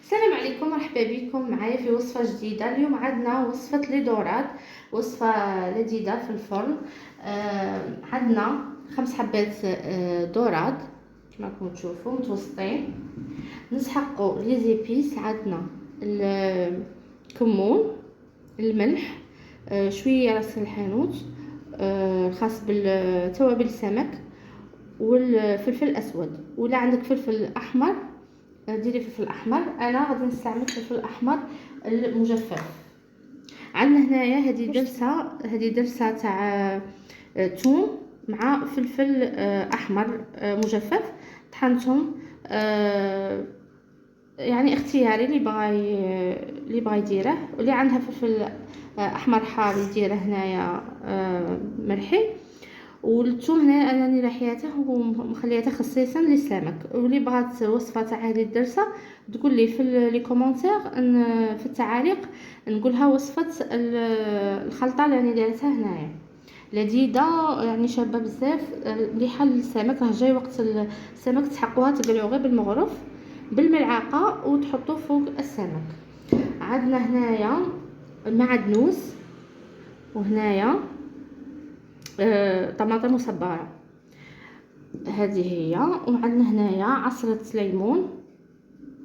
السلام عليكم، مرحبا بكم معايا في وصفة جديدة. اليوم عندنا وصفة لي دورات، وصفة لذيذة في الفرن. عندنا 5 حبات دورات كما راكم تشوفوا متوسطين. نسحقوا لي زيبيس، عندنا الكمون، الملح، شويه راس الحانوت الخاص بالتوابل السمك، والفلفل الاسود. ولا عندك فلفل احمر ديري فلفل احمر. انا غادي نستعمل فلفل احمر المجفف. عندنا هنايا هذه درسه تاع ثوم مع فلفل احمر مجفف. طحنتهم يعني اختياري، اللي بغى يديره، واللي عندها فلفل احمر حار يديره هنايا مرحي. والثوم هنا انني رحياته ومخليته خصيصا للسمك. واللي بغات وصفه تاع هذه الدرسه تقول لي في لي كومونتير، في التعاليق نقولها وصفه الخلطه اللي راني دايرتها هنايا لذيذه، يعني شابه بزاف، مليحه للسمك. راه جاي وقت السمك تحقوها تقلعوا غير بالمغرف بالملعقه وتحطوه فوق السمك. عندنا هنايا معدنوس، وهنايا طماطم مصبره، هذه هي. وعندنا هنايا عصره ليمون،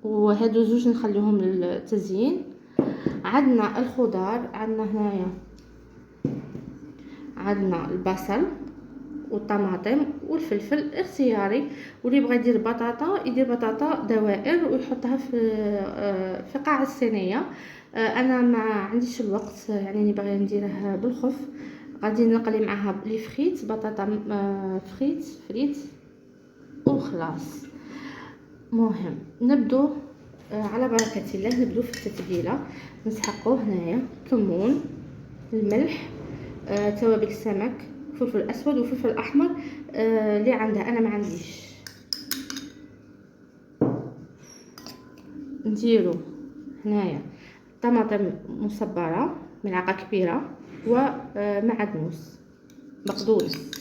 وهادو زوج نخليهم للتزيين. عندنا الخضار، عندنا هنايا عندنا البصل والطماطم والفلفل اختياري. واللي بغى يدير بطاطا يدير بطاطا دوائر ويحطها في قاع الصينيه. انا ما عنديش الوقت، يعني باغيه نديرها بالخف. غادي نقلي معاها لي فريت، بطاطا فريت وخلاص. مهم نبدو على بركه الله. نبدو في التتبيله. نسحقوا هنايا كمون، الملح، توابل السمك، فلفل اسود وفلفل احمر اللي عندها، انا ما عنديش. نديرو هنايا طماطم مصبره ملعقه كبيره، ومعدنوس بقدونس.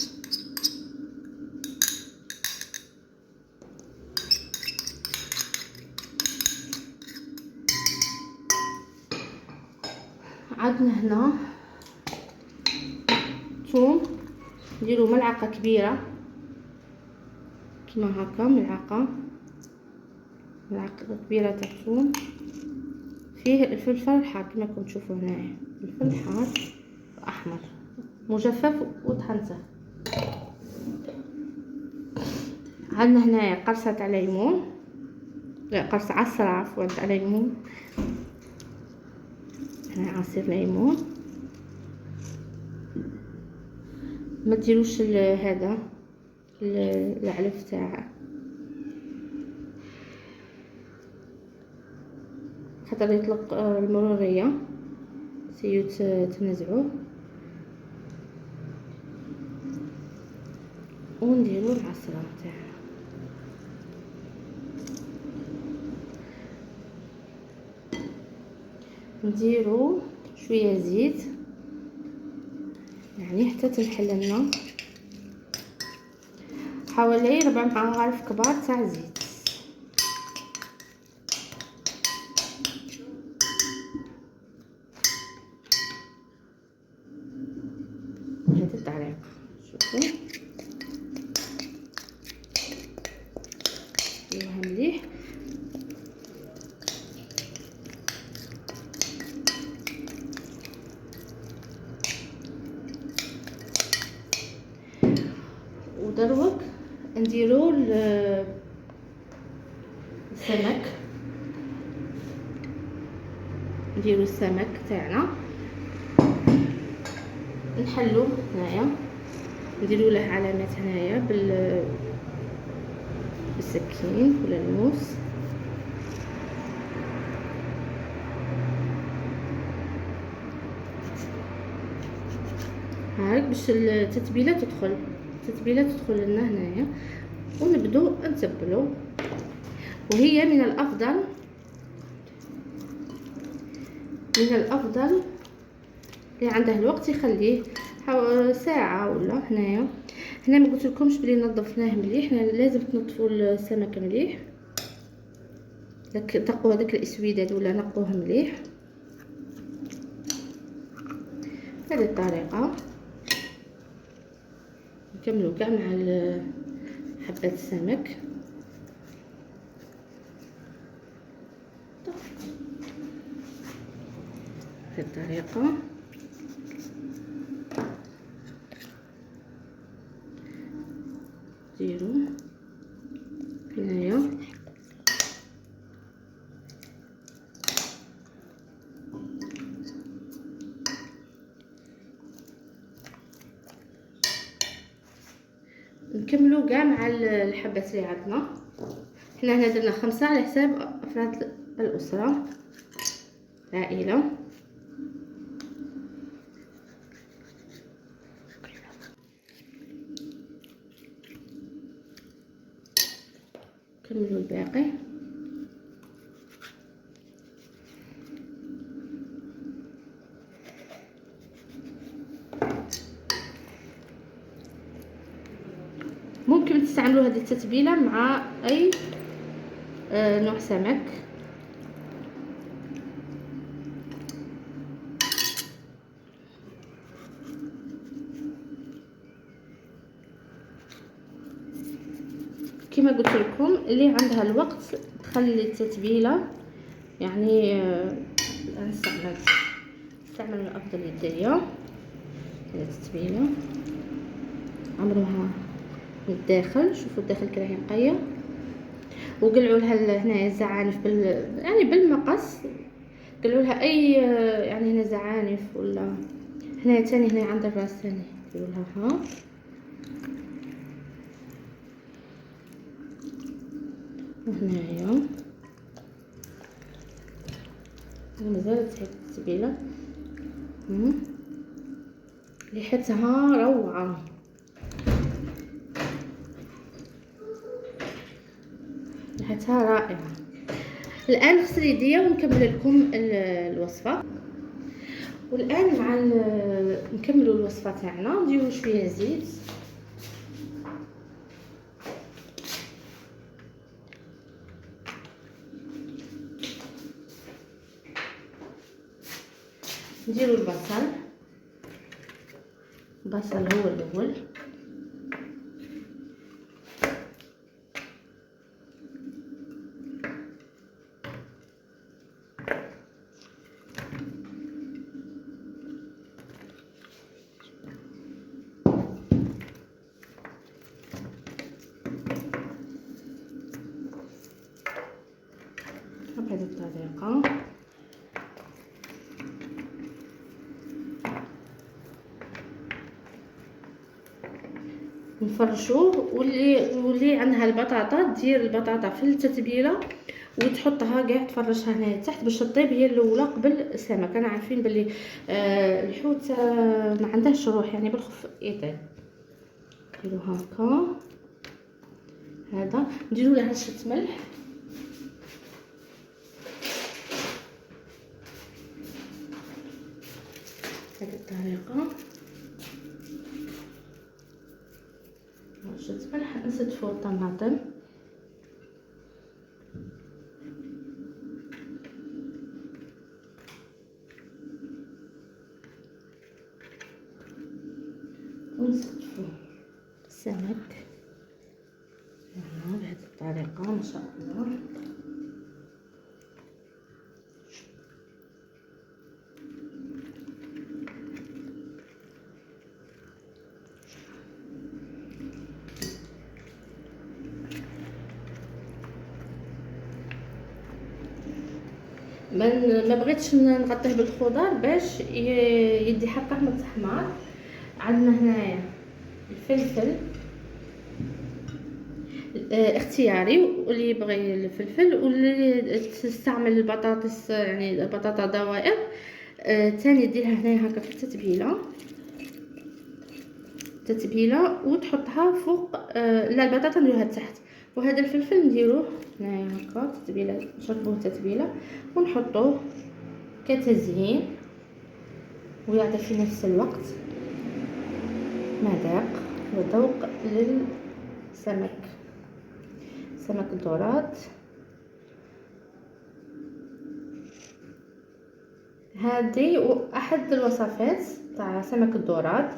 عندنا هنا ثوم، نديرو ملعقه كبيره كيما هكا، ملعقه كبيره تاع ثوم. فيه الفلفل الحار كما راكم تشوفوا هنايا، الفلفل حار احمر مجفف وطحنته. عندنا هنايا قرصه تاع ليمون، لا قرصه عصره عفوا تاع ليمون، هنا عصير ليمون. ما ديروش هذا العلف تاع، خاطر يطلق المروريه سيو تنزعوه. ونديرو العصره تاعها. نديرو شويه زيت، يعني حتى تنحل لنا حوالي 4 معالق كبار تاع زيت. هذه الطريقه، شوفوا ديروها مليح. ودروك نديرو السمك، نديرو السمك تاعنا نحلو هنايا، نديرو له علامات هنايا بالسكين ولا الموس. هاك باش التتبيله تدخل لنا هنايا. ونبدو نتبلو. وهي من الافضل اللي عنده الوقت يخليه ساعه ولا. هنا ما قلت لكمش بلي نظفناه مليح، هنا لازم تنظفوا السمك مليح، داك هذاك الاسوداد ولا نقوه مليح بهذه الطريقه. نكملوا كاع مع حبات السمك. بهذه الطريقه ديروا هنايا نكملوا كاع مع الحبات اللي عندنا. حنا هنا درنا 5 على حساب افراد الاسره العائله. نكملوا الباقي. ممكن تستعملوا هذه التتبيله مع اي نوع سمك. كما قلت لكم اللي عندها الوقت تخلي التتبيله يعني نستعمل من افضل يديا. هذه التتبيله عمروها من الداخل، شوفوا الداخل كي راهي نقيه، وقلعوا لها هنايا الزعانف يعني بالمقص، قلعوا لها اي يعني هنا زعانف ولا هنا ثاني هنا عند الراس ثاني ديروا لها ها وهنايا. مازالت هاد التتبيله ريحتها روعه. ريحتها رائعه. الان نغسل يديا ونكمل لكم الوصفه. والان مع نكملوا الوصفه تاعنا. نديروا شويه زيت، نديروا البصل هو الاول، بهذه الطريقه. نفرشوه. واللي عندها البطاطا دير البطاطا في التتبيله وتحطها كاع تفرشها هنايا تحت باش تطيب هي الاولى قبل السمك. انا عارفين بلي الحوت ما عندهش روح يعني بالخف يطيب. نديرو هكا. هذا نديرو له رشه ملح، بهذه الطريقه. رشه ملح. نستفو الطماطم ونستفو السمك بهذه الطريقه ما شاء الله. ما بغيتش نغطيه بالخضر باش يدي حقه من التحمار. عندنا هنايا الفلفل اختياري، واللي يبغي الفلفل واللي تستعمل البطاطس يعني البطاطا دوائر ثاني ديرها هنايا هكا في التتبيله وتحطها فوق. لا البطاطا نديروها تحت، وهذا الفلفل نديروه هنايا هكا التتبيله. نشربوه التتبيله ونحطوه كتزيين ويعطي في نفس الوقت مذاق وذوق للسمك. سمك الدورات هذه احد الوصفات تاع سمك الدوراد.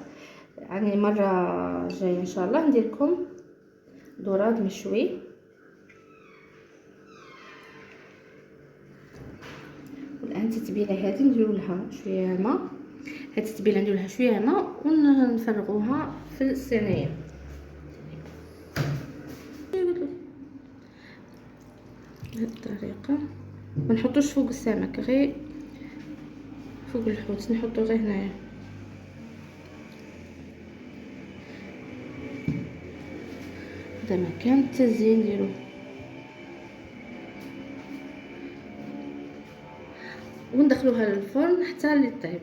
يعني مره جايه ان شاء الله ندير لكم دوراد مشوي. والان التتبيله هذه نديروا لها شويه ماء. هاد التتبيله نديروا لها شويه ماء ونفرغوها في الصينيه بهذه الطريقه. ما نحطوش فوق السمك، غير فوق الحوت نحطو غير هنايا. هذا مكان التزيين ديالو. وندخلوها للفرن حتى اللي طيب.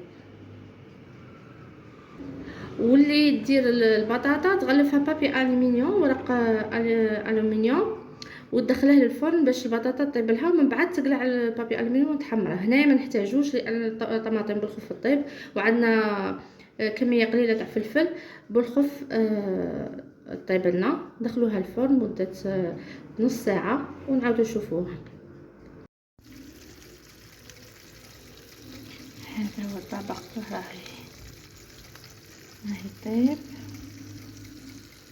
واللي دير البطاطا تغلفها بابي الومنيوم، ورق الومنيوم، وتدخلها للفرن باش البطاطا طيب لها، ومن بعد تقلع البابي الومنيوم وتحمرها. هنايا ما نحتاجوش لان الطماطم بالخف طيب، وعندنا كميه قليله تاع فلفل بالخف طيب لنا. ندخلوها الفرن مده نص ساعه ونعاودو نشوفوها. هذا هو الطبق راهي طيب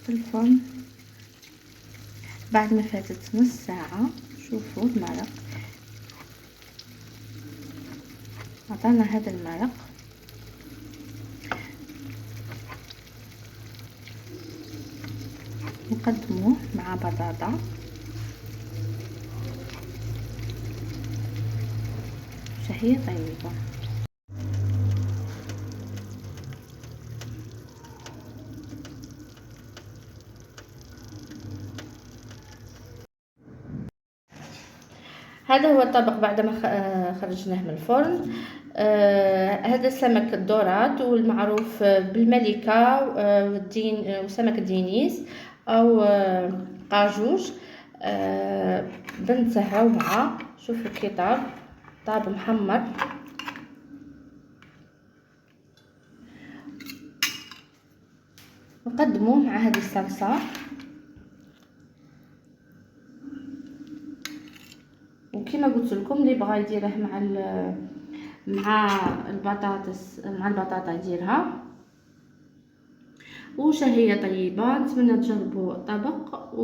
في الفرن بعد ما فاتت نص ساعة. شوفوا المرق عطانا هذا المرق. نقدموه مع بطاطا شهية طيبة. هذا هو الطبق بعدما خرجناه من الفرن. هذا السمك الدوراد والمعروف بالملكة وسمك الدينيس أو قاجوج. بنتها ومعه شوفوا كي طاب محمر. نقدموه مع هذه الصلصة. وكما قلت لكم اللي بغى يديره مع البطاطس مع البطاطا يديرها. وشهية طيبة. نتمنى تجربوا الطبق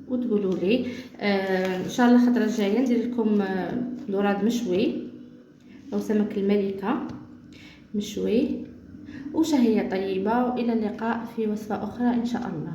وتقولوا لي. ان شاء الله الخطره الجايه ندير لكم دوراد مشوي او سمك الملكه مشوي وشهية طيبة. والى اللقاء في وصفه اخرى ان شاء الله.